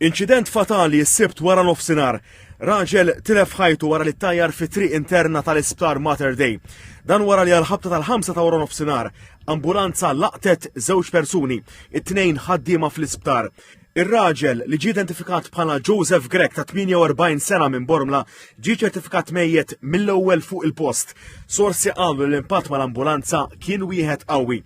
Inċident fatali s-sibt wara nofsinhar. Raġel tilef ħajtu wara li ttajjar fi triq interna tal-isptar Mater Dei. Dan wara li għal-ħabta tal-5 ta' wara nofsinhar ambulanza laqtet żewġ persuni, it-tnejn ħaddiema fl-isptar. Ir-raġel li ġie identifikat bħala Joseph Grek ta' 48 sena minn Bormla ġie ċertifikat mejjed mill-ewwel fuq il-post. Sorsi qalu l-impatt mal-ambulanza kien wieħed qawwi.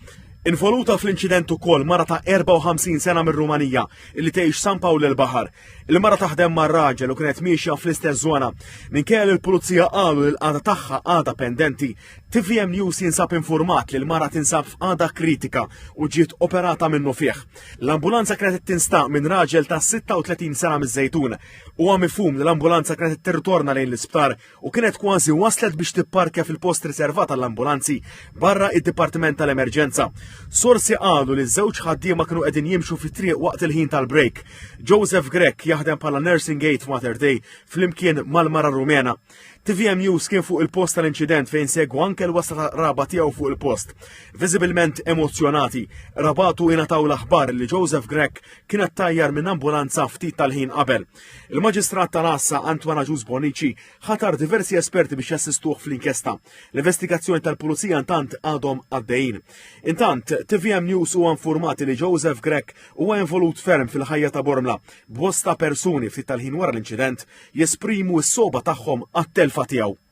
Involuta fl-inċident ukoll mara ta' 54 sena minn Rumanija illi tgħix San Pawl il-Baħar. Il-mara taħdem mar-raġel u kienet miexja fl-istess żona. Minkejja l-pulizija qalu li l-qagħda tagħha għadha pendenti, TVM News jinsab informat li l-mara tinsab f'qagħda kritika u ġiet operata minnu fih. L-ambulanza kienet tinstaq minn raġel ta' 36 sena miż-Żejtun. Huwa mifhum li l-ambulanza kienet tirritorna lejn l-isptar u kienet kważi waslet biex tipparkja fil-post riservat għall-ambulanzi barra id-Dipartiment tal-Emerġenza. Sorsi qalu li ż-żewġ ħaddiema kienu qegħdin jimxu fit-triq waqt il-ħin tal-break. Joseph Grek jaħdem bħala nursing aide Mater Dei flimkien mal-mara Rumena. TVM News kien fuq il-post tal-inċident fejn segwu anke l-wasla raba tiegħu fuq il-post. Viżibilment emozzjonati, rabatu ingħataw l-aħbar li Joseph Grek kien attajjar minn ambulanza ftit tal-ħin qabel. Il-Maġistrat tal-Assa Antwana Ġus Bonici ħatar diversi esperti biex jassistuh fl-inkjesta. L-investigazzjoni tal-Pulizija intant għadhom għaddejjin. Intant, TVM News huwa informati li Joseph Grek huwa involut ferm fil-ħajja ta' Bormla. Bosta persuni ftit tal-ħin wara l-inċident jesprimu s-soba tagħhom għat-telfa tiegħu.